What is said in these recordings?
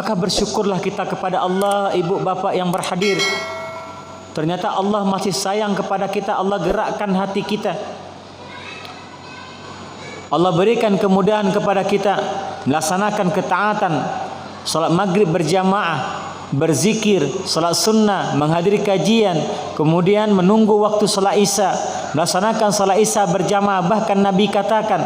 Maka bersyukurlah kita kepada Allah, ibu bapak yang berhadir. Ternyata Allah masih sayang kepada kita. Allah gerakkan hati kita. Allah berikan kemudahan kepada kita melaksanakan ketaatan, salat maghrib berjamaah, berzikir, salat sunnah, menghadiri kajian, kemudian menunggu waktu salat isya, melaksanakan salat isya berjamaah. Bahkan Nabi katakan,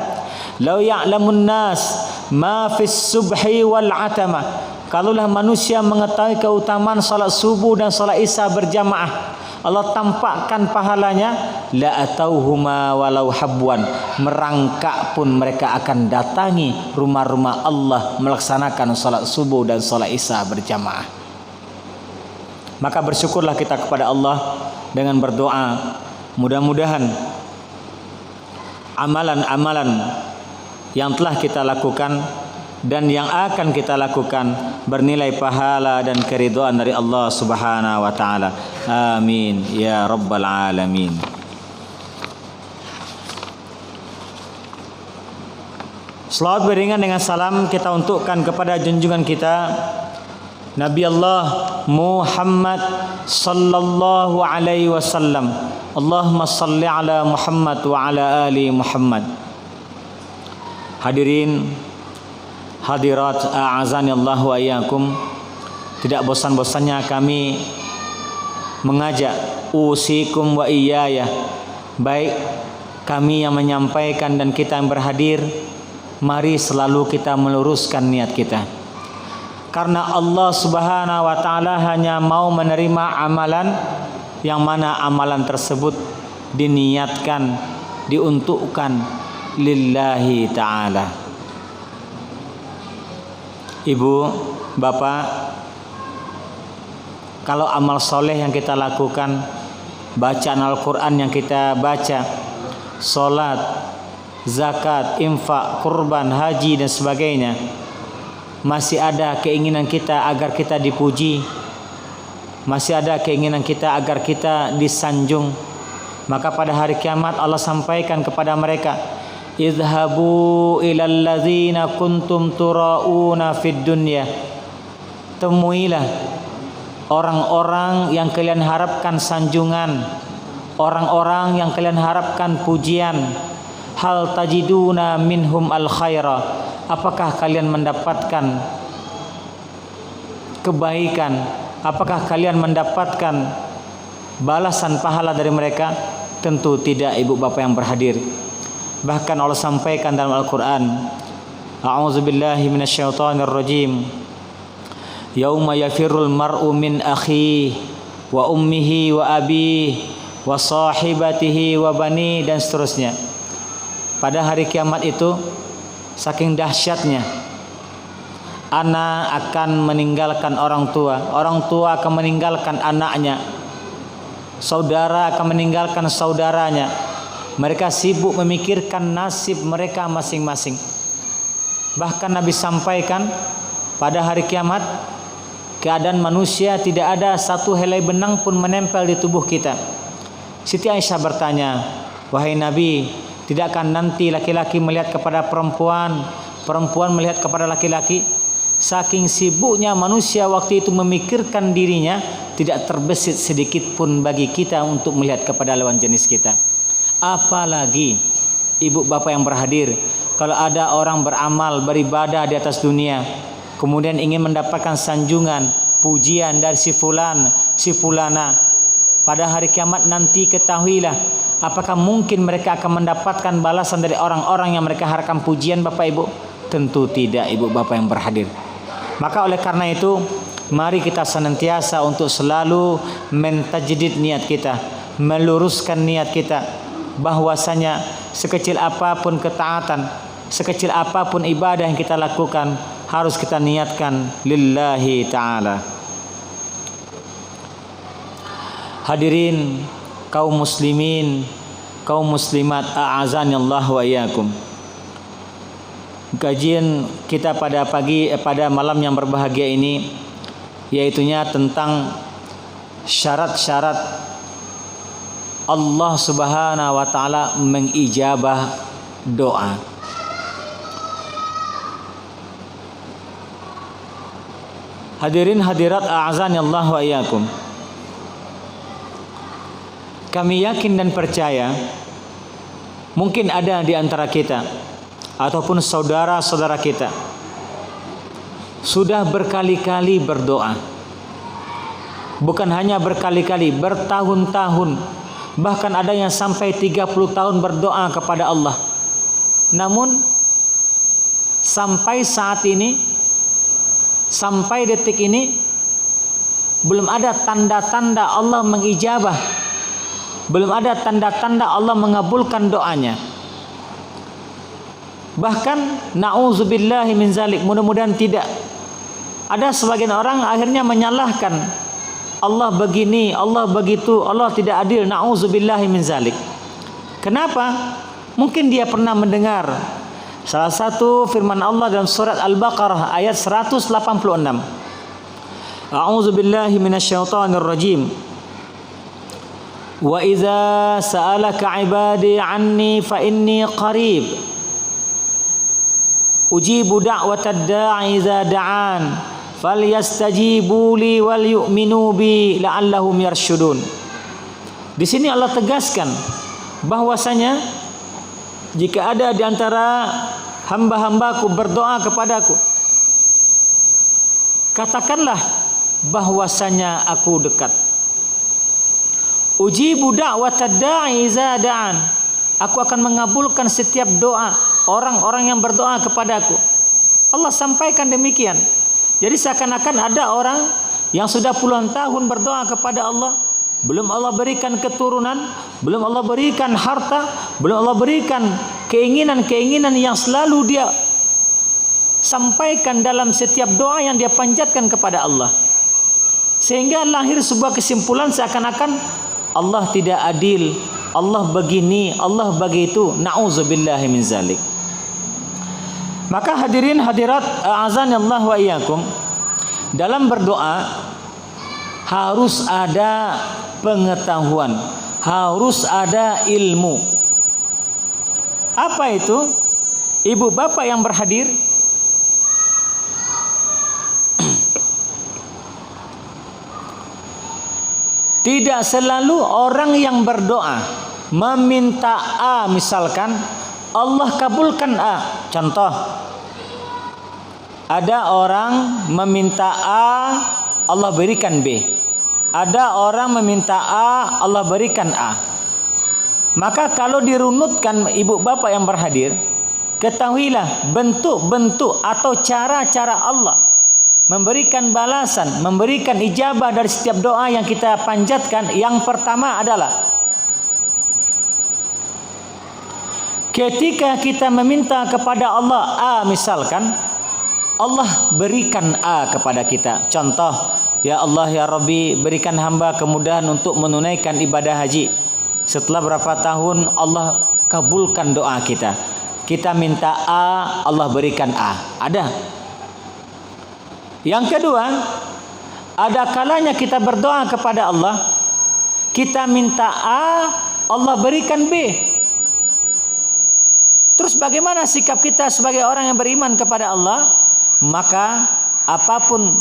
"Lau ya'lamun nas ma fis subhi wal atama." Kalaulah manusia mengetahui keutamaan salat subuh dan salat isya berjamaah, Allah tampakkan pahalanya, la atauhuma walau habwan. Merangkak pun mereka akan datangi rumah-rumah Allah melaksanakan salat subuh dan salat isya berjamaah. Maka bersyukurlah kita kepada Allah dengan berdoa, mudah-mudahan amalan-amalan yang telah kita lakukan dan yang akan kita lakukan bernilai pahala dan keridhaan dari Allah Subhanahu wa taala. Amin ya rabbal alamin. Selawat beriringan dengan salam kita untukkan kepada junjungan kita Nabi Allah Muhammad sallallahu alaihi wasallam. Allahumma salli ala Muhammad wa ala ali Muhammad. Hadirin hadirat a'azanillahu wa iyyakum, tidak bosan-bosannya kami mengajak usikum wa iyaya, baik kami yang menyampaikan dan kita yang berhadir, mari selalu kita meluruskan niat kita. Karena Allah Subhanahu wa taala hanya mau menerima amalan yang mana amalan tersebut diniatkan, diuntukkan lillahi ta'ala. Ibu, bapak, kalau amal soleh yang kita lakukan, bacaan Al-Quran yang kita baca, solat, zakat, infak, kurban, haji dan sebagainya, masih ada keinginan kita agar kita dipuji, masih ada keinginan kita agar kita disanjung, maka pada hari kiamat Allah sampaikan kepada mereka, idhabu ilal ladzina kuntum turauna fid dunya. Temuilah orang-orang yang kalian harapkan sanjungan, orang-orang yang kalian harapkan pujian. Hal tajiduna minhum al khaira. Apakah kalian mendapatkan kebaikan? Apakah kalian mendapatkan balasan pahala dari mereka? Tentu tidak, ibu bapak yang berhadir. Bahkan Allah sampaikan dalam Al-Quran, a'udzubillahi minasyaitonir rajim, yauma yafirrul mar'u min akhihi wa ummihi wa abihi wa sahibatihi wa bani, dan seterusnya. Pada hari kiamat itu saking dahsyatnya, anak akan meninggalkan orang tua akan meninggalkan anaknya, saudara akan meninggalkan saudaranya. Mereka sibuk memikirkan nasib mereka masing-masing. Bahkan Nabi sampaikan, pada hari kiamat keadaan manusia tidak ada satu helai benang pun menempel di tubuh kita. Siti Aisyah bertanya, wahai Nabi, tidakkah nanti laki-laki melihat kepada perempuan, perempuan melihat kepada laki-laki? Saking sibuknya manusia waktu itu memikirkan dirinya, tidak terbesit sedikit pun bagi kita untuk melihat kepada lawan jenis kita. Apalagi ibu bapak yang berhadir, kalau ada orang beramal beribadah di atas dunia, kemudian ingin mendapatkan sanjungan, pujian dari si fulan, si fulana, pada hari kiamat nanti ketahuilah, apakah mungkin mereka akan mendapatkan balasan dari orang-orang yang mereka harapkan pujian, bapak ibu? Tentu tidak, ibu bapak yang berhadir. Maka oleh karena itu, mari kita senantiasa untuk selalu mentajdid niat kita, meluruskan niat kita, bahwasanya sekecil apapun ketaatan, sekecil apapun ibadah yang kita lakukan, harus kita niatkan lillahi ta'ala. Hadirin kaum muslimin, kaum muslimat, a'azanillah wa iyyakum. Kajian kita pada malam yang berbahagia ini, yaitunya tentang syarat-syarat Allah Subhanahu wa taala mengijabah doa. Hadirin hadirat a'azani Allah wa iyyakum. Kami yakin dan percaya mungkin ada di antara kita ataupun saudara-saudara kita sudah berkali-kali berdoa. Bukan hanya berkali-kali, bertahun-tahun, bahkan ada yang sampai 30 tahun berdoa kepada Allah. Namun sampai saat ini, sampai detik ini, belum ada tanda-tanda Allah mengijabah, belum ada tanda-tanda Allah mengabulkan doanya. Bahkan na'udzubillahi min zalik, mudah-mudahan tidak. Ada sebagian orang akhirnya menyalahkan Allah begini, Allah begitu, Allah tidak adil, na'udzubillahi min zalik. Kenapa? Mungkin dia pernah mendengar salah satu firman Allah dalam surat Al-Baqarah ayat 186. A'udzubillahi minasyaitonir rajim. Wa idza sa'alaka 'ibadi 'anni fa inni qarib. Ujibu da'watad da'i idza da'an. Falyastajibu li wal yu'minu bi la'allahum yarshudun. Di sini Allah tegaskan bahwasanya jika ada di antara hamba-hambaku berdoa kepadaku, katakanlah bahwasanya aku dekat. Ujibu da'watad da'i idza da'an. Aku akan mengabulkan setiap doa orang-orang yang berdoa kepadaku. Allah sampaikan demikian. Jadi seakan-akan ada orang yang sudah puluhan tahun berdoa kepada Allah, belum Allah berikan keturunan, belum Allah berikan harta, belum Allah berikan keinginan-keinginan yang selalu dia sampaikan dalam setiap doa yang dia panjatkan kepada Allah. Sehingga lahir sebuah kesimpulan seakan-akan Allah tidak adil, Allah begini, Allah begitu. Na'udzubillahi min zalik. Maka hadirin hadirat a'azani Allah wa iyyakum, dalam berdoa harus ada pengetahuan, harus ada ilmu. Apa itu? Ibu bapak yang berhadir, tidak selalu orang yang berdoa meminta A, misalkan Allah kabulkan A. Contoh, ada orang meminta A, Allah berikan B. Ada orang meminta A, Allah berikan A. Maka kalau dirunutkan ibu bapak yang berhadir, ketahuilah bentuk-bentuk atau cara-cara Allah memberikan balasan, memberikan ijabah dari setiap doa yang kita panjatkan. Yang pertama adalah ketika kita meminta kepada Allah A, misalkan Allah berikan A kepada kita. Contoh, ya Allah ya Rabbi, berikan hamba kemudahan untuk menunaikan ibadah haji. Setelah berapa tahun Allah kabulkan doa kita. Kita minta A, Allah berikan A. Ada. Yang kedua, ada kalanya kita berdoa kepada Allah, kita minta A, Allah berikan B. Terus bagaimana sikap kita sebagai orang yang beriman kepada Allah? Maka apapun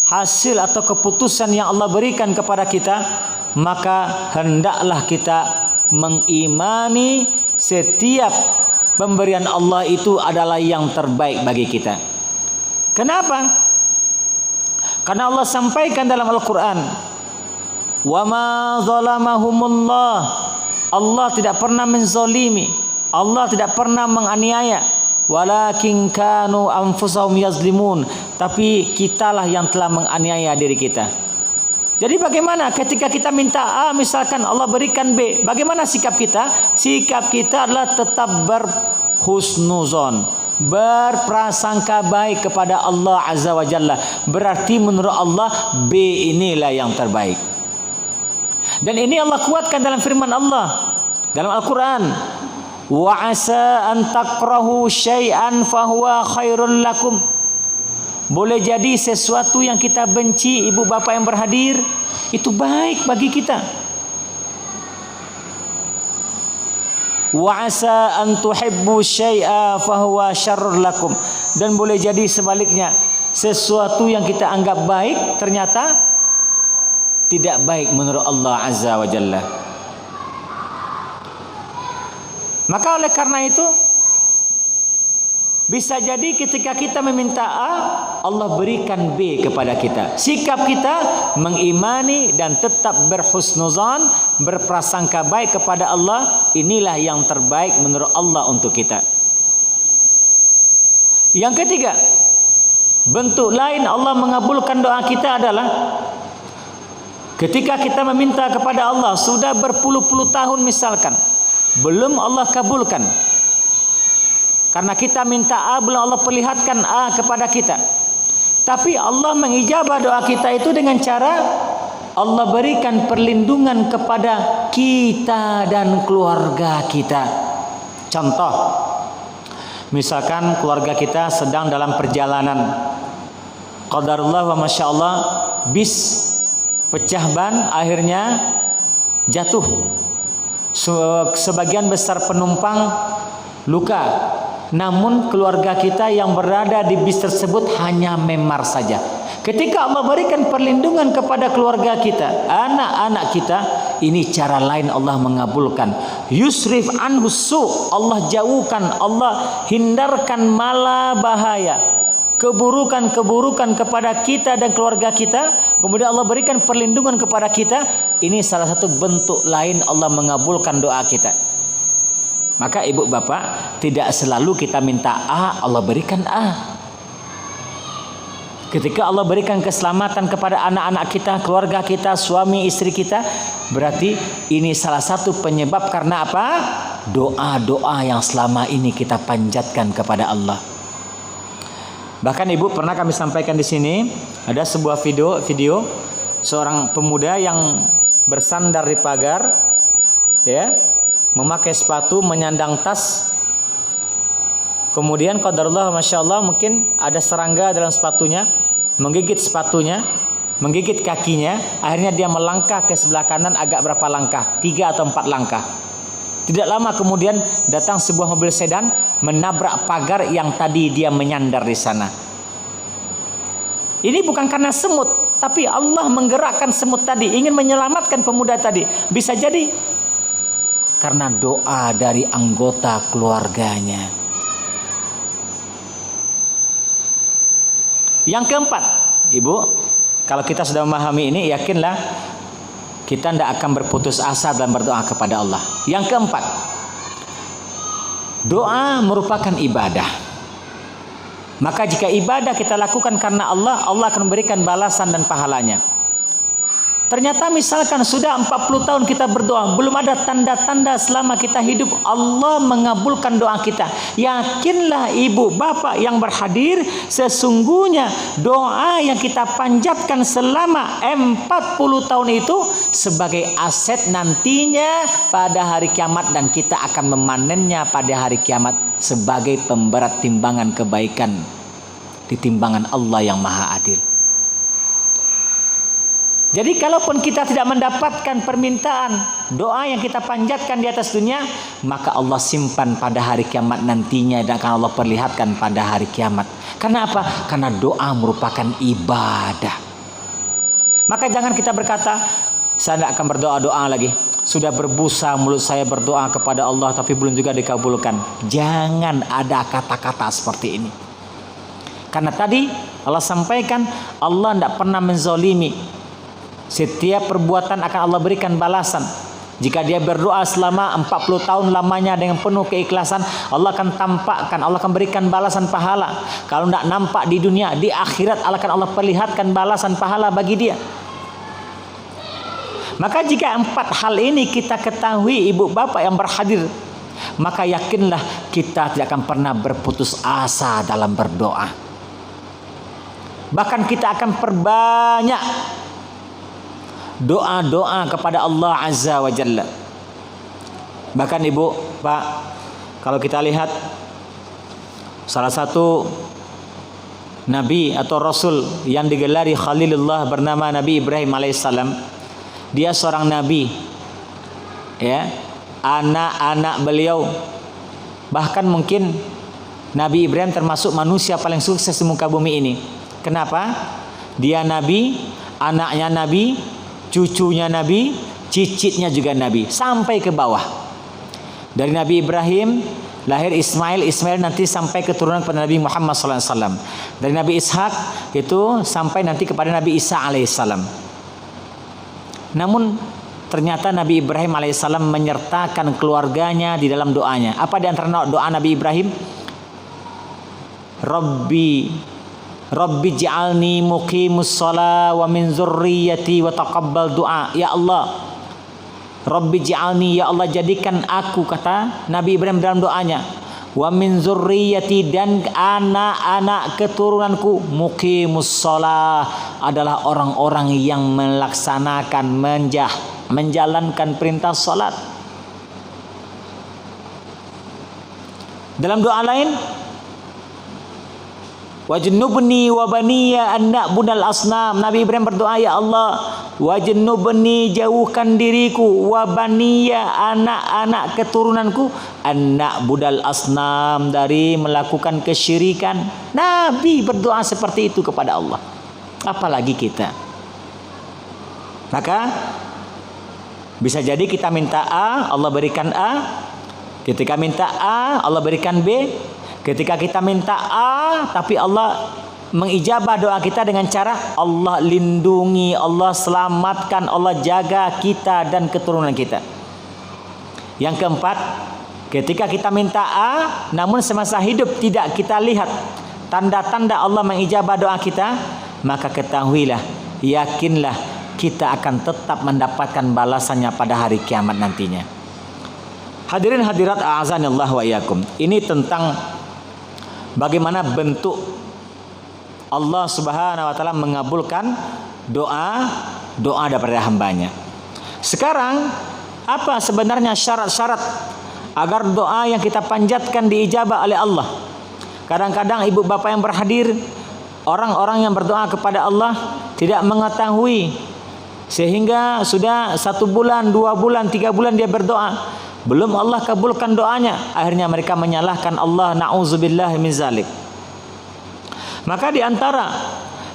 hasil atau keputusan yang Allah berikan kepada kita, maka hendaklah kita mengimani setiap pemberian Allah itu adalah yang terbaik bagi kita. Kenapa? Karena Allah sampaikan dalam Al-Quran, wa ma zalamahumullah, Allah tidak pernah menzolimi, Allah tidak pernah menganiaya, walakin kanu anfusahum yazlimun, tapi kitalah yang telah menganiaya diri kita. Jadi bagaimana ketika kita minta A, misalkan Allah berikan B, bagaimana sikap kita? Sikap kita adalah tetap berhusnuzon, berprasangka baik kepada Allah Azza wa Jalla. Berarti menurut Allah B inilah yang terbaik. Dan ini Allah kuatkan dalam firman Allah dalam Al-Quran, wa asa an takrahu syai'an fahuwa khairul lakum. Boleh jadi sesuatu yang kita benci, ibu bapak yang berhadir, itu baik bagi kita. Wa asa an tuhibbu syai'a fahuwa syarrul lakum. Dan boleh jadi sebaliknya, sesuatu yang kita anggap baik ternyata tidak baik menurut Allah Azza wa Jalla. Maka oleh karena itu, bisa jadi ketika kita meminta A, Allah berikan B kepada kita. Sikap kita mengimani dan tetap berhusnuzan, berprasangka baik kepada Allah, inilah yang terbaik menurut Allah untuk kita. Yang ketiga, bentuk lain Allah mengabulkan doa kita adalah ketika kita meminta kepada Allah sudah berpuluh-puluh tahun misalkan, belum Allah kabulkan. Karena kita minta A, belum Allah perlihatkan A kepada kita. Tapi Allah mengijabah doa kita itu dengan cara Allah berikan perlindungan kepada kita dan keluarga kita. Contoh, misalkan keluarga kita sedang dalam perjalanan, qadarullah wa masya Allah, bis pecah ban, akhirnya jatuh. Sebagian besar penumpang luka. Namun keluarga kita yang berada di bis tersebut hanya memar saja. Ketika Allah berikan perlindungan kepada keluarga kita, anak-anak kita, ini cara lain Allah mengabulkan. Yusrif anhu su, Allah jauhkan, Allah hindarkan mala bahaya, keburukan-keburukan kepada kita dan keluarga kita. Kemudian Allah berikan perlindungan kepada kita. Ini salah satu bentuk lain Allah mengabulkan doa kita. Maka ibu bapak, tidak selalu kita minta A, Allah berikan A. Ketika Allah berikan keselamatan kepada anak-anak kita, keluarga kita, suami istri kita, berarti ini salah satu penyebab karena apa? Doa-doa yang selama ini kita panjatkan kepada Allah. Bahkan ibu pernah kami sampaikan di sini, ada sebuah video seorang pemuda yang bersandar di pagar, ya, memakai sepatu, menyandang tas. Kemudian qadarullah masya Allah, mungkin ada serangga dalam sepatunya, menggigit sepatunya, menggigit kakinya. Akhirnya dia melangkah ke sebelah kanan agak berapa langkah, 3 atau 4 langkah. Tidak lama kemudian datang sebuah mobil sedan menabrak pagar yang tadi dia menyandar di sana. Ini bukan karena semut, tapi Allah menggerakkan semut tadi, ingin menyelamatkan pemuda tadi. Bisa jadi karena doa dari anggota keluarganya. Yang keempat, ibu, kalau kita sudah memahami ini, yakinlah kita tidak akan berputus asa dalam berdoa kepada Allah. Yang keempat, doa merupakan ibadah. Maka jika ibadah kita lakukan karena Allah, Allah akan memberikan balasan dan pahalanya. Ternyata misalkan sudah 40 tahun kita berdoa, belum ada tanda-tanda selama kita hidup Allah mengabulkan doa kita. Yakinlah ibu bapak yang berhadir, sesungguhnya doa yang kita panjatkan selama 40 tahun itu sebagai aset nantinya pada hari kiamat, dan kita akan memanennya pada hari kiamat sebagai pemberat timbangan kebaikan di timbangan Allah yang Maha Adil. Jadi kalaupun kita tidak mendapatkan permintaan doa yang kita panjatkan di atas dunia, maka Allah simpan pada hari kiamat nantinya dan akan Allah perlihatkan pada hari kiamat. Karena apa? Karena doa merupakan ibadah. Maka jangan kita berkata, saya tidak akan berdoa-doa lagi. Sudah berbusa mulut saya berdoa kepada Allah tapi belum juga dikabulkan. Jangan ada kata-kata seperti ini. Karena tadi Allah sampaikan, Allah tidak pernah menzalimi. Setiap perbuatan akan Allah berikan balasan. Jika dia berdoa selama 40 tahun lamanya dengan penuh keikhlasan, Allah akan tampakkan, Allah akan berikan balasan pahala. Kalau tidak nampak di dunia, di akhirat akan Allah perlihatkan balasan pahala bagi dia. Maka jika 4 hal ini kita ketahui ibu bapak yang berhadir, maka yakinlah kita tidak akan pernah berputus asa dalam berdoa. Bahkan kita akan perbanyak doa-doa kepada Allah Azza wa Jalla. Bahkan ibu, pak, kalau kita lihat salah satu nabi atau rasul yang digelari Khalilullah bernama Nabi Ibrahim alaihissalam, dia seorang nabi, ya, anak-anak beliau, bahkan mungkin Nabi Ibrahim termasuk manusia paling sukses di muka bumi ini. Kenapa? Dia nabi, anaknya nabi, cucunya nabi, cicitnya juga nabi, sampai ke bawah. Dari Nabi Ibrahim lahir Ismail, Ismail nanti sampai keturunan kepada Nabi Muhammad SAW. Dari Nabi Ishak itu sampai nanti kepada Nabi Isa alaihissalam. Namun ternyata Nabi Ibrahim alaihissalam menyertakan keluarganya di dalam doanya. Apa di antara doa Nabi Ibrahim? Rabbi ja'alni muqimus shalah wa min zurriyyati wa taqabbal du'a. Ya Allah, Rabbi ja'alni, ya Allah jadikan aku, kata Nabi Ibrahim dalam doanya, wa min zurriyyati, dan anak-anak keturunanku, muqimus shalah, adalah orang-orang yang melaksanakan, menjalankan perintah salat. Dalam doa lain, wajnubni wa baniya an na'budal asnam. Nabi Ibrahim berdoa, ya Allah, wajnubni, jauhkan diriku, wa baniya, anak-anak keturunanku, an na'budal asnam, dari melakukan kesyirikan. Nabi berdoa seperti itu kepada Allah, apalagi kita. Maka bisa jadi kita minta A, Allah berikan A. Ketika minta A, Allah berikan B. Ketika kita minta A, tapi Allah mengijabah doa kita dengan cara Allah lindungi, Allah selamatkan, Allah jaga kita dan keturunan kita. Yang keempat, ketika kita minta A, namun semasa hidup tidak kita lihat tanda-tanda Allah mengijabah doa kita, maka ketahuilah, yakinlah, kita akan tetap mendapatkan balasannya pada hari kiamat nantinya. Hadirin hadirat a'azanillah wa iyyakum. Ini tentang bagaimana bentuk Allah Subhanahu wa taala mengabulkan doa daripada hambanya. Sekarang, apa sebenarnya syarat-syarat agar doa yang kita panjatkan diijabah oleh Allah? Kadang-kadang ibu bapak yang berhadir, orang-orang yang berdoa kepada Allah tidak mengetahui, sehingga sudah 1 bulan, 2 bulan, 3 bulan dia berdoa, belum Allah kabulkan doanya. Akhirnya mereka menyalahkan Allah, na'udzubillah min zalik. Maka di antara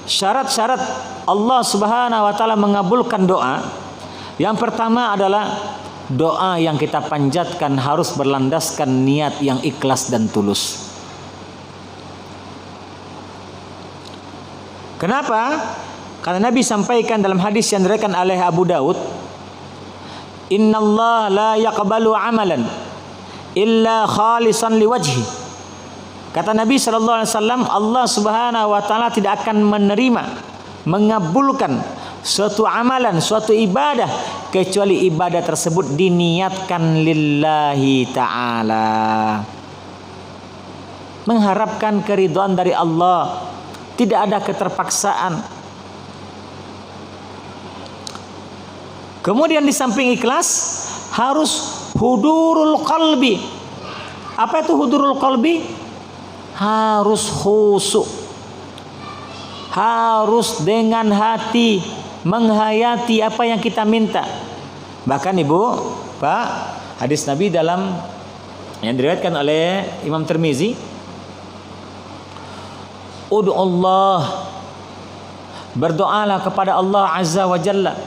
syarat-syarat Allah Subhanahu wa taala mengabulkan doa, yang pertama adalah doa yang kita panjatkan harus berlandaskan niat yang ikhlas dan tulus. Kenapa? Karena Nabi sampaikan dalam hadis yang diriwayatkan oleh Abu Daud, Innallaha la yaqbalu amalan illa khalisan liwajhi. Kata Nabi SAW, Allah Subhanahu wa taala tidak akan menerima, mengabulkan suatu amalan, suatu ibadah, kecuali ibadah tersebut diniatkan lillahi ta'ala, mengharapkan keridhaan dari Allah, tidak ada keterpaksaan. Kemudian di samping ikhlas harus hudurul qalbi. Apa itu hudurul qalbi? Harus khusyuk, harus dengan hati menghayati apa yang kita minta. Bahkan ibu, pak, hadis Nabi dalam yang diriwayatkan oleh Imam Tirmizi, ud'u Allah, berdoalah kepada Allah Azza wa Jalla,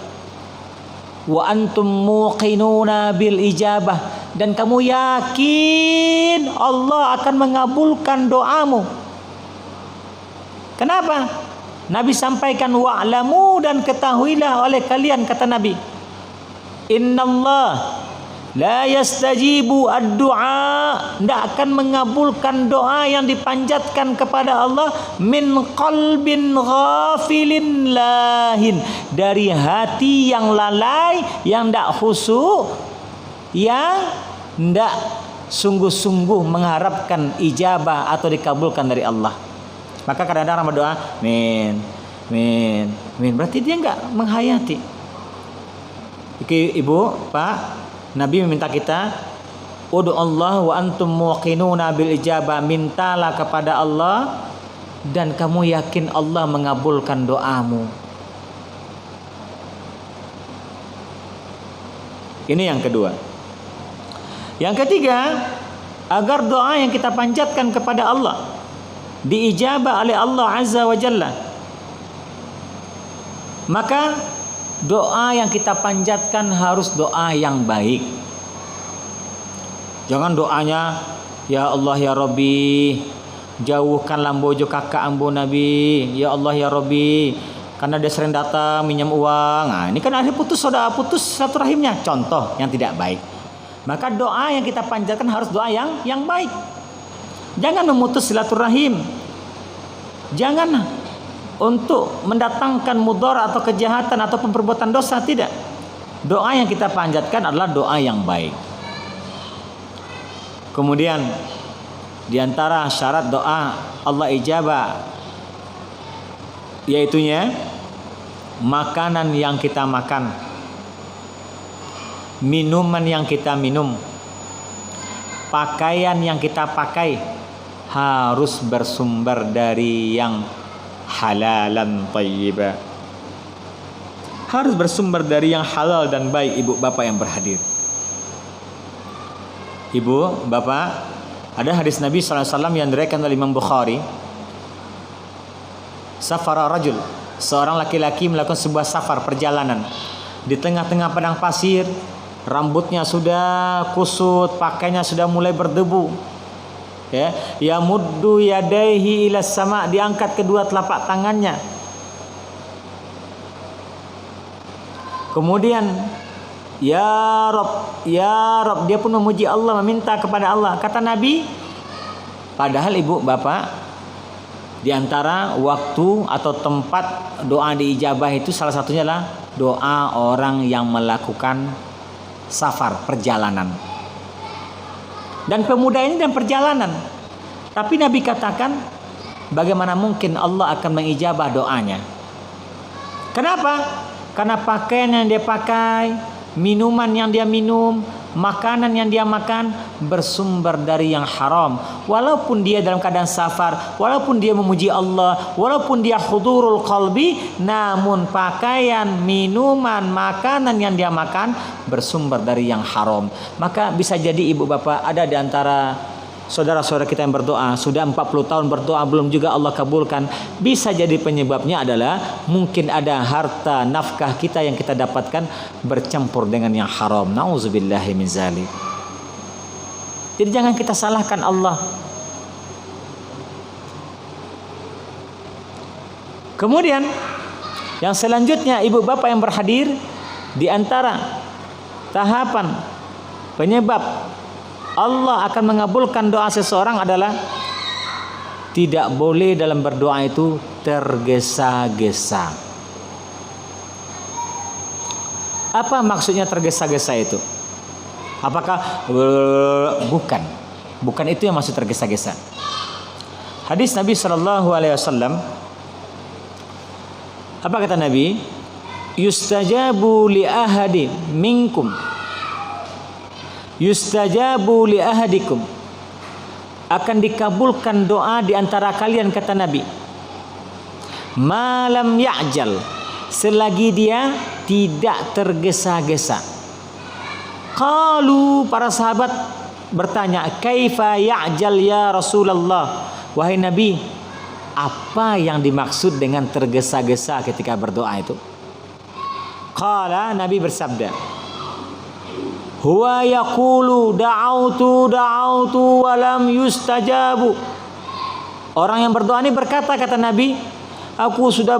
wa antum muqinuna bil ijabah, dan kamu yakin Allah akan mengabulkan doamu. Kenapa? Nabi sampaikan wa'lamu, dan ketahuilah oleh kalian, kata Nabi, innallah la yastajibu ad-du'a, tidak akan mengabulkan doa yang dipanjatkan kepada Allah min qalbin ghafilin lahin, dari hati yang lalai, yang tidak khusyuk, yang tidak sungguh-sungguh mengharapkan ijabah atau dikabulkan dari Allah. Maka kadang-kadang orang berdoa min, berarti dia enggak menghayati. Ibu, Pak, Nabi meminta kita ud'u Allah wa antum muqinuna bil ijabah, mintalah kepada Allah dan kamu yakin Allah mengabulkan doamu. Ini yang kedua. Yang ketiga, agar doa yang kita panjatkan kepada Allah diijabah oleh Allah Azza wa Jalla, Maka doa yang kita panjatkan harus doa yang baik. Jangan doanya, ya Allah ya Rabbi, jauhkanlah bojo kakak ambo Nabi. Ya Allah ya Rabbi, karena dia sering datang minjam uang. Nah, ini kan akhirnya putus silaturahimnya. Contoh yang tidak baik. Maka doa yang kita panjatkan harus doa yang baik. Jangan memutus silaturahim. Jangan untuk mendatangkan mudarat atau kejahatan ataupun perbuatan dosa, tidak. Doa yang kita panjatkan adalah doa yang baik. Kemudian di antara syarat doa Allah ijabah yaitunya makanan yang kita makan, minuman yang kita minum, pakaian yang kita pakai harus bersumber dari yang halalan thayyibah. Harus bersumber dari yang halal dan baik, ibu bapak yang berhadir. Ibu bapak, ada hadis Nabi SAW yang diriwayatkan oleh Imam Bukhari. Safara rajul, seorang laki-laki melakukan sebuah safar perjalanan di tengah-tengah padang pasir. Rambutnya sudah kusut, pakainya sudah mulai berdebu. Ya muddu yadaihi ila sama, diangkat kedua telapak tangannya. Kemudian ya Rabb, dia pun memuji Allah, meminta kepada Allah. Kata Nabi, padahal ibu bapak, di antara waktu atau tempat doa diijabah itu salah satunya adalah doa orang yang melakukan safar, perjalanan. Dan pemuda ini dalam perjalanan. Tapi Nabi katakan, bagaimana mungkin Allah akan mengijabah doanya? Kenapa? Karena pakaian yang dia pakai, minuman yang dia minum, makanan yang dia makan bersumber dari yang haram. Walaupun dia dalam keadaan safar, walaupun dia memuji Allah, walaupun dia hudurul qalbi, namun pakaian, minuman, makanan yang dia makan bersumber dari yang haram. Maka bisa jadi ibu bapak, ada di antara saudara-saudara kita yang berdoa sudah 40 tahun berdoa belum juga Allah kabulkan. Bisa jadi penyebabnya adalah mungkin ada harta nafkah kita yang kita dapatkan bercampur dengan yang haram. Nauzubillahi min zalik. Jadi jangan kita salahkan Allah. Kemudian yang selanjutnya ibu bapak yang berhadir, di antara tahapan penyebab Allah akan mengabulkan doa seseorang adalah tidak boleh dalam berdoa itu tergesa-gesa. Apa maksudnya tergesa-gesa itu? Apakah bukan itu yang maksud tergesa-gesa. Hadis Nabi SAW, apa kata Nabi? Yustajabu li ahadi minkum, yustajabu li ahadikum, akan dikabulkan doa di antara kalian, kata Nabi, malam ya'jal, selagi dia tidak tergesa-gesa. Qalu, para sahabat bertanya, kaifa ya'jal ya Rasulullah, wahai Nabi, apa yang dimaksud dengan tergesa-gesa ketika berdoa itu? Qala, Nabi bersabda, huwa yaqulu da'autu walam yustajabu. Orang yang berdoa ini berkata, kata Nabi, aku sudah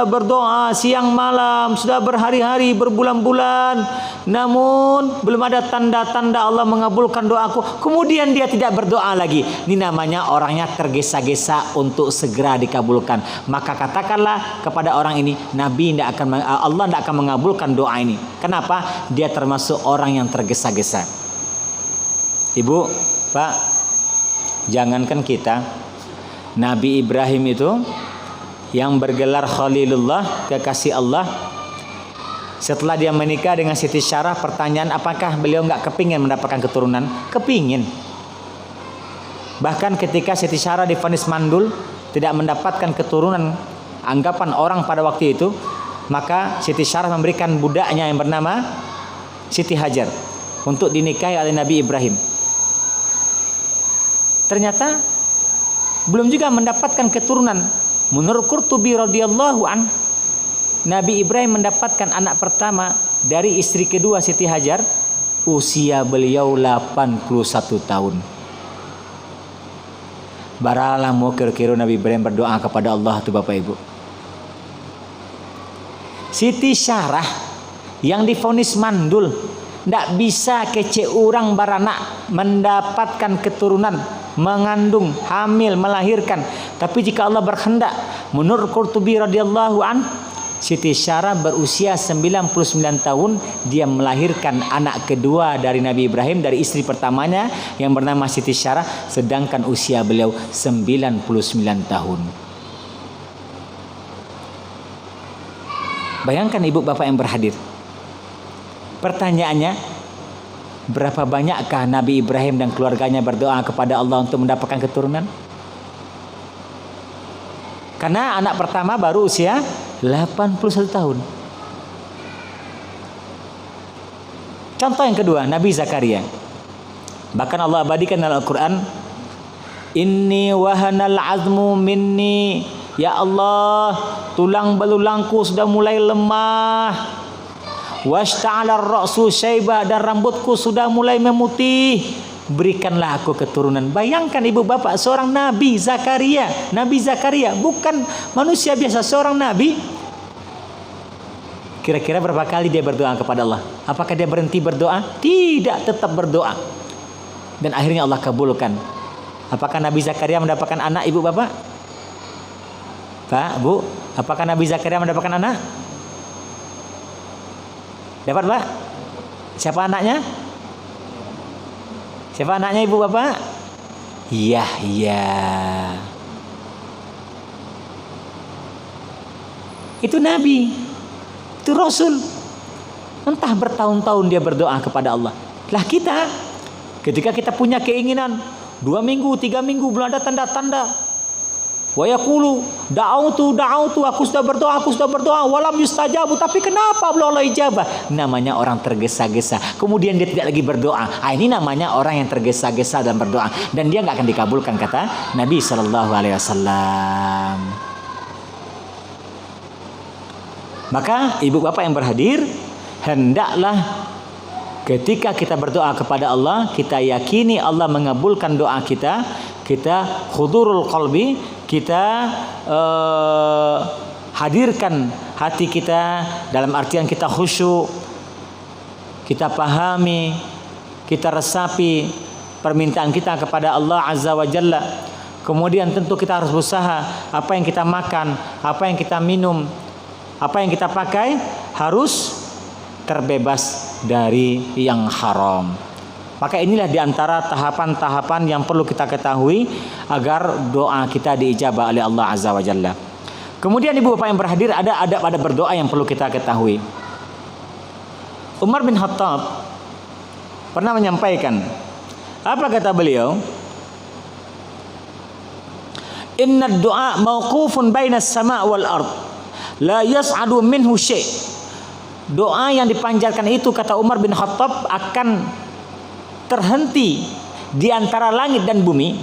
berdoa siang malam, sudah berhari-hari, berbulan-bulan, namun belum ada tanda-tanda Allah mengabulkan doaku. Kemudian dia tidak berdoa lagi. Ini namanya orangnya tergesa-gesa untuk segera dikabulkan. Maka katakanlah kepada orang ini, Allah tidak akan mengabulkan doa ini. Kenapa? Dia termasuk orang yang tergesa-gesa. Ibu, Pak, jangankan kita, Nabi Ibrahim itu yang bergelar Khalilullah, kekasih Allah, setelah dia menikah dengan Siti Syarah, pertanyaan apakah beliau nggak kepingin mendapatkan keturunan? Kepingin. Bahkan ketika Siti Syarah divonis mandul, tidak mendapatkan keturunan, anggapan orang pada waktu itu, maka Siti Syarah memberikan budaknya yang bernama Siti Hajar untuk dinikahi oleh Nabi Ibrahim. Ternyata belum juga mendapatkan keturunan. Menurut Qurtubi radhiyallahu an, Nabi Ibrahim mendapatkan anak pertama dari istri kedua Siti Hajar, usia beliau 81 tahun. Baralah mau kira-kira Nabi Ibrahim berdoa kepada Allah tuh Bapak Ibu. Siti Syarah yang divonis mandul, ndak bisa kece orang baranak mendapatkan keturunan, mengandung, hamil, melahirkan. Tapi jika Allah berkehendak, menurut Qurtubi radhiyallahu an, Siti Syarah berusia 99 tahun, dia melahirkan anak kedua dari Nabi Ibrahim dari istri pertamanya yang bernama Siti Syarah, sedangkan usia beliau 99 tahun. Bayangkan ibu bapak yang berhadir. Pertanyaannya, berapa banyakkah Nabi Ibrahim dan keluarganya berdoa kepada Allah untuk mendapatkan keturunan? Karena anak pertama baru usia 81 tahun. Contoh yang kedua, Nabi Zakaria. Bahkan Allah abadikan dalam Al-Quran, Inni wahanal azmu minni. Ya Allah, tulang belulangku sudah mulai lemah. Washta'alar ra'su syaibah, dan rambutku sudah mulai memutih. Berikanlah aku keturunan. Bayangkan ibu bapak, seorang Nabi Zakaria. Nabi Zakaria bukan manusia biasa, seorang Nabi. Kira-kira berapa kali dia berdoa kepada Allah? Apakah dia berhenti berdoa? Tidak, tetap berdoa. Dan akhirnya Allah kabulkan. Apakah Nabi Zakaria mendapatkan anak ibu bapak? Pak, Bu, apakah Nabi Zakaria mendapatkan anak? Dapat Pak? Siapa anaknya? Siapa anaknya ibu bapak? Yahya. Itu Nabi, itu Rasul. Entah bertahun-tahun dia berdoa kepada Allah. Lah kita, ketika kita punya keinginan 2 minggu, 3 minggu belum ada tanda-tanda. Wa yaqulu da'autu aku sudah berdoa walam yustajabu, tapi kenapa belum Allah ijabah? Namanya orang tergesa-gesa, kemudian dia tidak lagi berdoa. Ini namanya orang yang tergesa-gesa dan berdoa, dan dia nggak akan dikabulkan, kata Nabi sallallahu alaihi wasallam. Maka ibu bapak yang berhadir, hendaklah ketika kita berdoa kepada Allah, kita yakini Allah mengabulkan doa kita. Kita hudurul qalbi, kita hadirkan hati kita dalam artian kita khusyuk, kita pahami, kita resapi permintaan kita kepada Allah Azza wa Jalla. Kemudian tentu kita harus berusaha, apa yang kita makan, apa yang kita minum, apa yang kita pakai harus terbebas dari yang haram. Maka inilah diantara tahapan-tahapan yang perlu kita ketahui agar doa kita diijabah oleh Allah Azza wa Jalla. Kemudian ibu bapak yang berhadir, ada adab berdoa yang perlu kita ketahui. Umar bin Khattab pernah menyampaikan, apa kata beliau? Inna doa mauqufun bainas sama' wal ard, la yas'adu minhu syai'. Doa yang dipanjatkan itu, kata Umar bin Khattab, akan terhenti di antara langit dan bumi,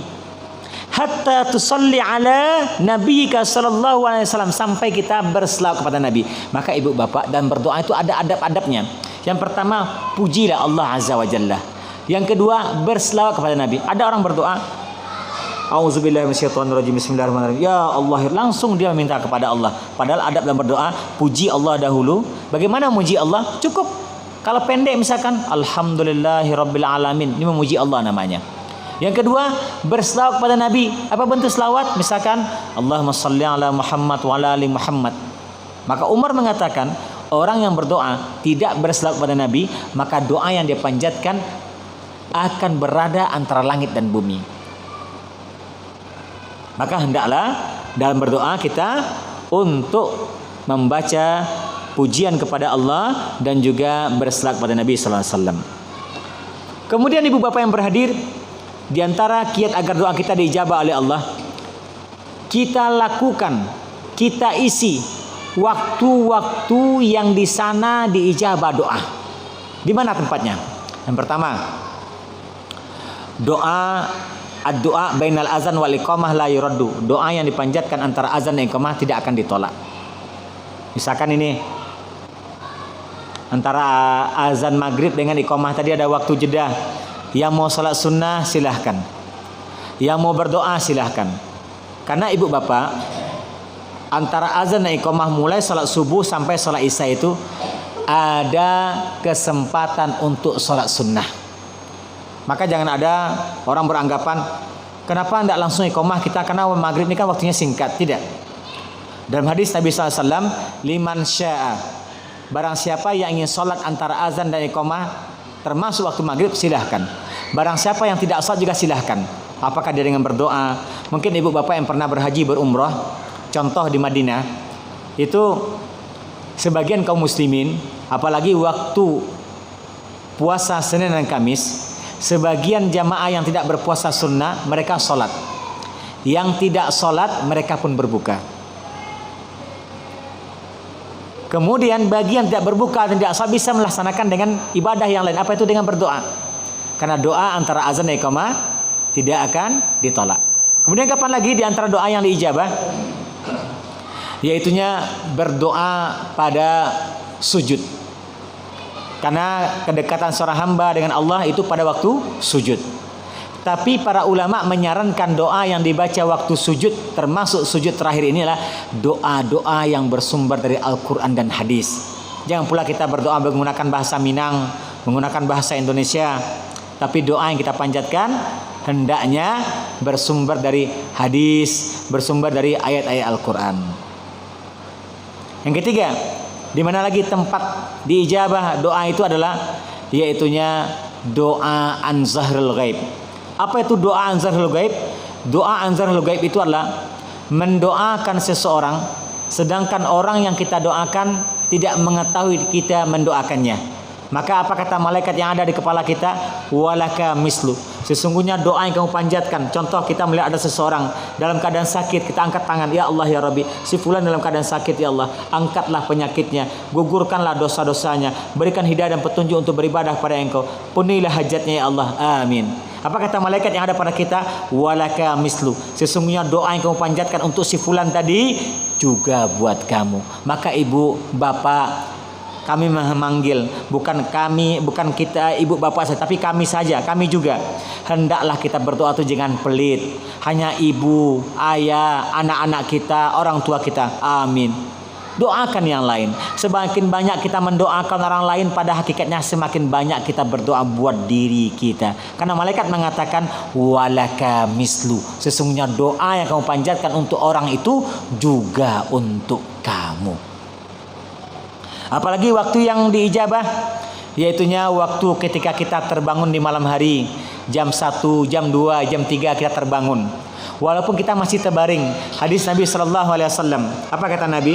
hatta tusalli ala nabiyyika sallallahu alaihi wasallam, sampai kita berselawat kepada Nabi. Maka ibu bapak, dan berdoa itu ada adab-adabnya. Yang pertama, pujilah Allah Azza wa Jalla. Yang kedua, berselawat kepada Nabi. Ada orang berdoa, auzubillahi minasyaitonirrajim, bismillahirrahmanirrahim, ya Allah, langsung dia meminta kepada Allah. Padahal adab dalam berdoa, puji Allah dahulu. Bagaimana memuji Allah? Cukup kalau pendek misalkan alhamdulillahirabbil alamin, ini memuji Allah namanya. Yang kedua, berselawat kepada Nabi. Apa bentuk selawat? Misalkan Allahumma shalli ala Muhammad wa ala ali Muhammad. Maka Umar mengatakan, orang yang berdoa tidak berselawat kepada Nabi, maka doa yang dia panjatkan akan berada antara langit dan bumi. Maka hendaklah dalam berdoa kita untuk membaca pujian kepada Allah dan juga berselawat kepada Nabi sallallahu alaihi wasallam. Kemudian ibu bapak yang berhadir, di antara kiat agar doa kita diijabah oleh Allah, kita lakukan, kita isi waktu-waktu yang di sana diijabah doa. Di mana tempatnya? Yang pertama, doa ad-doa bainal azan wal iqamah la yuraddu. Doa yang dipanjatkan antara azan dan iqamah tidak akan ditolak. Misalkan ini antara azan maghrib dengan iqamah tadi ada waktu jeda. Yang mau salat sunnah silahkan, yang mau berdoa silahkan. Karena ibu bapak, antara azan dan iqamah mulai salat subuh sampai salat isya itu ada kesempatan untuk salat sunnah. Maka jangan ada orang beranggapan, kenapa tidak langsung iqamah kita, karena maghrib ini kan waktunya singkat. Tidak. Dalam hadis Nabi SAW, liman sya'a, barang siapa yang ingin sholat antara azan dan iqamah termasuk waktu maghrib silahkan. Barang siapa yang tidak sholat juga silahkan. Apakah dia dengan berdoa? Mungkin ibu bapak yang pernah berhaji berumrah, contoh di Madinah, itu sebagian kaum muslimin, apalagi waktu puasa Senin dan Kamis, sebagian jamaah yang tidak berpuasa sunnah mereka sholat, yang tidak sholat mereka pun berbuka. Kemudian bagian tidak berbuka dan tidak sholat bisa melaksanakan dengan ibadah yang lain. Apa itu? Dengan berdoa. Karena doa antara azan dan iqamah tidak akan ditolak. Kemudian kapan lagi di antara doa yang diijabah? Yaitunya berdoa pada sujud. Karena kedekatan seorang hamba dengan Allah itu pada waktu sujud. Tapi para ulama menyarankan doa yang dibaca waktu sujud, termasuk sujud terakhir ini adalah doa-doa yang bersumber dari Al-Quran dan hadis. Jangan pula kita berdoa menggunakan bahasa Minang, menggunakan bahasa Indonesia. Tapi doa yang kita panjatkan hendaknya bersumber dari hadis, bersumber dari ayat-ayat Al-Quran. Yang ketiga, di mana lagi tempat diijabah doa itu adalah yaitunya doa an zahrul ghaib. Apa itu doa an zahrul ghaib? Doa an zahrul ghaib itu adalah mendoakan seseorang sedangkan orang yang kita doakan tidak mengetahui kita mendoakannya. Maka apa kata malaikat yang ada di kepala kita? Walaka mislu. Sesungguhnya doa yang kamu panjatkan. Contoh kita melihat ada seseorang dalam keadaan sakit, kita angkat tangan, ya Allah ya Rabbi, si fulan dalam keadaan sakit ya Allah, angkatlah penyakitnya, gugurkanlah dosa-dosanya, berikan hidayah dan petunjuk untuk beribadah kepada Engkau, penuhilah hajatnya ya Allah, amin. Apa kata malaikat yang ada pada kita? Walaka mislu. Sesungguhnya doa yang kamu panjatkan untuk si fulan tadi juga buat kamu. Maka ibu, bapak, kami memanggil, bukan kita ibu bapak saja, tapi kami saja, kami juga. Hendaklah kita berdoa itu jangan pelit. Hanya ibu, ayah, anak-anak kita, orang tua kita. Amin. Doakan yang lain. Semakin banyak kita mendoakan orang lain, pada hakikatnya semakin banyak kita berdoa buat diri kita. Karena malaikat mengatakan walaka mislu. Sesungguhnya doa yang kamu panjatkan untuk orang itu juga untuk kamu. Apalagi waktu yang diijabah, yaitunya waktu ketika kita terbangun di malam hari, jam 1, jam 2, jam 3 kita terbangun. Walaupun kita masih terbaring. Hadis Nabi SAW, apa kata Nabi?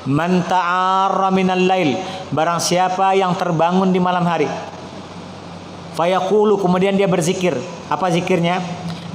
Man ta'arra minal lail, barang siapa yang terbangun di malam hari, fayaqulu, kemudian dia berzikir. Apa zikirnya?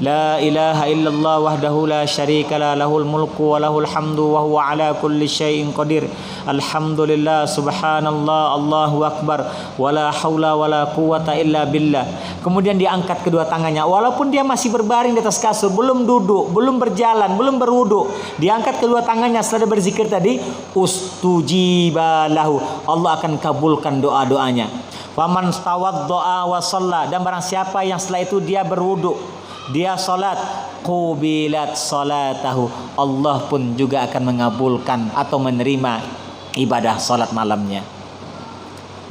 La ilaha illallah wahdahu la syarika la lahul mulku wa lahul hamdu wa huwa ala kulli syai'in qadir. Alhamdulillah subhanallah Allahu akbar wa la haula wa la quwata illa billah. Kemudian dia angkat kedua tangannya walaupun dia masih berbaring di atas kasur, belum duduk, belum berjalan, belum berwudu. Dia angkat kedua tangannya setelah berzikir tadi, ustujiba lahu. Allah akan kabulkan doa-doanya. Faman tawaddaa wa shalla, dan barang siapa yang setelah itu dia berwudu, dia salat, qubilat salatahu, Allah pun juga akan mengabulkan atau menerima ibadah salat malamnya.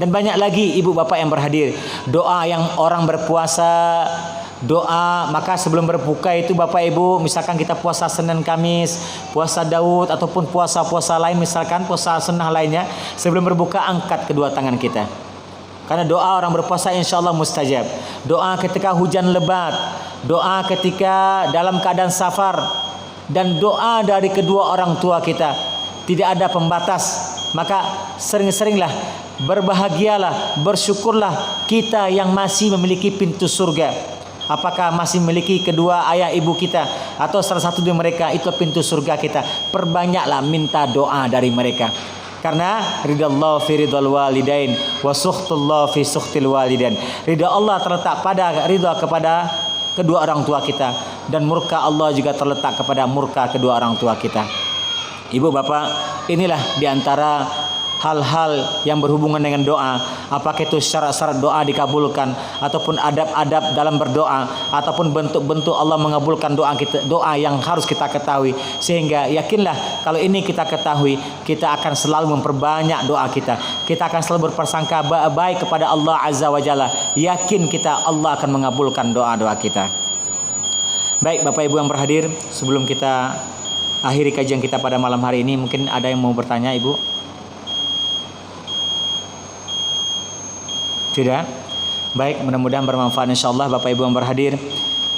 Dan banyak lagi ibu bapak yang berhadir, doa yang orang berpuasa, doa maka sebelum berbuka itu bapak ibu, misalkan kita puasa Senin Kamis, puasa Daud ataupun puasa-puasa lain, misalkan puasa sunnah lainnya, sebelum berbuka angkat kedua tangan kita. Karena doa orang berpuasa insya Allah mustajab. Doa ketika hujan lebat, doa ketika dalam keadaan safar, dan doa dari kedua orang tua kita tidak ada pembatas. Maka sering-seringlah berbahagialah, bersyukurlah kita yang masih memiliki pintu surga. Apakah masih memiliki kedua ayah ibu kita atau salah satu dari mereka, itu pintu surga kita. Perbanyaklah minta doa dari mereka. Karena ridha Allah fi ridhal walidain wa sukhtullah fi sukhtil walidain. Ridha Allah terletak pada ridha kepada kedua orang tua kita, dan murka Allah juga terletak kepada murka kedua orang tua kita. Ibu bapak, inilah diantara hal-hal yang berhubungan dengan doa. Apakah itu syarat-syarat doa dikabulkan, ataupun adab-adab dalam berdoa, ataupun bentuk-bentuk Allah mengabulkan doa kita, doa yang harus kita ketahui. Sehingga yakinlah kalau ini kita ketahui, kita akan selalu memperbanyak doa kita. Kita akan selalu berprasangka baik kepada Allah Azza wa Jalla. Yakin kita Allah akan mengabulkan doa-doa kita. Baik Bapak Ibu yang berhadir, sebelum kita akhiri kajian kita pada malam hari ini, mungkin ada yang mau bertanya Ibu? Tidak? Baik, mudah-mudahan bermanfaat insyaallah Bapak Ibu yang berhadir.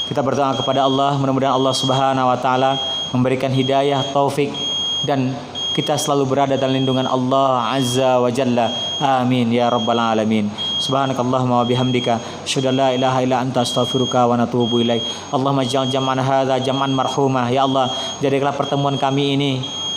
Kita berdoa kepada Allah, mudah-mudahan Allah Subhanahu wa taala memberikan hidayah, taufik, dan kita selalu berada dalam lindungan Allah Azza wa Jalla. Amin ya rabbal alamin. Subhanakallahumma wa bihamdika asyhadu an la ilaha illa anta astaghfiruka wa natubu ilaik. Allahumma ij'al jam'ana hadza jam'an marhumah. Ya Allah, jadikanlah pertemuan kami ini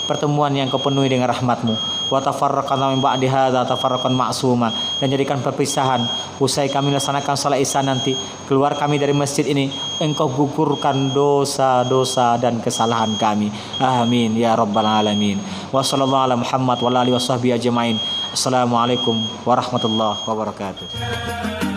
pertemuan yang kau penuhi dengan rahmat-Mu. Wa tafarraqna min ba'di hadza tafarraqan ma'suma, dan jadikan perpisahan usai kami melaksanakan salat Isya nanti, keluar kami dari masjid ini, Engkau gugurkan dosa-dosa dan kesalahan kami. Amin ya rabbal alamin. Wa sallallahu ala Muhammad wa alihi washabbihi ajmain. Assalamualaikum warahmatullahi wabarakatuh.